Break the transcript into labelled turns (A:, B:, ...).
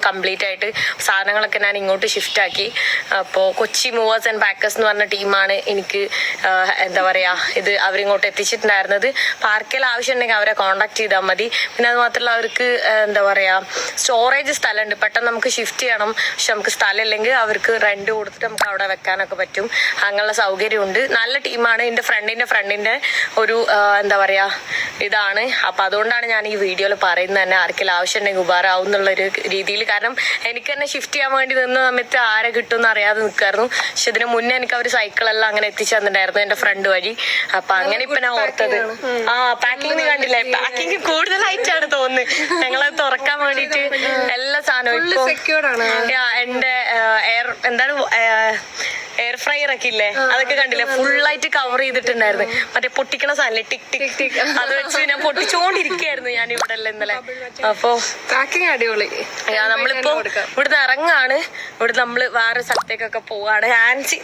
A: Complete ആയിട്ട് സാധനങ്ങളൊക്കെ ഞാൻ ഇങ്ങോട്ട് ഷിഫ്റ്റ് ആക്കി. അപ്പോൾ കൊച്ചി മൂവേഴ്സ് ആൻഡ് പാക്കേഴ്സ് എന്ന് പറഞ്ഞ ടീമാണ് എനിക്ക് എന്താ പറയുക ഇത് അവരിങ്ങോട്ട് എത്തിച്ചിട്ടുണ്ടായിരുന്നത്. പാർക്കൽ ആവശ്യമുണ്ടെങ്കിൽ അവരെ കോൺടാക്ട് ചെയ്താൽ മതി. പിന്നെ അത് മാത്രമല്ല അവർക്ക് എന്താ പറയുക സ്റ്റോറേജ് സ്ഥലമുണ്ട്. പെട്ടെന്ന് നമുക്ക് ഷിഫ്റ്റ് ചെയ്യണം, പക്ഷെ നമുക്ക് സ്ഥലമില്ലെങ്കിൽ അവർക്ക് റെന്റ് കൊടുത്തിട്ട് നമുക്ക് അവിടെ വെക്കാനൊക്കെ പറ്റും. അങ്ങനെയുള്ള സൗകര്യമുണ്ട്. നല്ല ടീമാണ്. എൻ്റെ ഫ്രണ്ടിൻ്റെ ഒരു എന്താ പറയുക ഇതാണ്. അപ്പം അതുകൊണ്ടാണ് ഞാൻ ഈ വീഡിയോയിൽ പറയുന്നത് തന്നെ ആർക്കെങ്കിലും ആവശ്യമുണ്ടെങ്കിൽ ഉപകാരമാവും എന്നുള്ളൊരു രീതിയിൽ. കാരണം എനിക്ക് തന്നെ ഷിഫ്റ്റ് ചെയ്യാൻ വേണ്ടി നിന്ന സമയത്ത് ആരെ കിട്ടുമെന്ന് അറിയാതെ നിൽക്കായിരുന്നു. പക്ഷെ ഇതിന് മുന്നേ എനിക്ക് അവർ സൈക്കിളെല്ലാം അങ്ങനെ എത്തിച്ചു തന്നിട്ടുണ്ടായിരുന്നു എൻ്റെ ഫ്രണ്ട് വഴി. അപ്പൊ അങ്ങനെ ഇപ്പൊ ഞാൻ ഓർത്തത്. പാക്കിങ് കണ്ടില്ലേ, പാക്കിങ് കൂടുതലായിട്ടാണ് തോന്നുന്നത്. ഞങ്ങളത് തുറക്കാൻ വേണ്ടിട്ട് എല്ലാ സാധനവും എന്റെ എന്താണ് എയർ ഫ്രയർ ഒക്കെ ഇല്ലേ, അതൊക്കെ കണ്ടില്ലേ ഫുള്ളായിട്ട് കവർ ചെയ്തിട്ടുണ്ടായിരുന്നു. മറ്റേ പൊട്ടിക്കണ സാധനം ടിക് ടിക് ടിക് അത് വെച്ച് ഞാൻ പൊട്ടിച്ചോണ്ടിരിക്കുകയായിരുന്നു ഞാൻ ഇവിടെ അല്ല ഇന്നലെ. അപ്പൊ
B: അടിപൊളി.
A: നമ്മളിപ്പോ ഇവിടുന്ന് ഇറങ്ങാണ്. ഇവിടെ നമ്മള് വേറെ സ്ഥലത്തേക്കൊക്കെ പോവാണ്. ആൻസി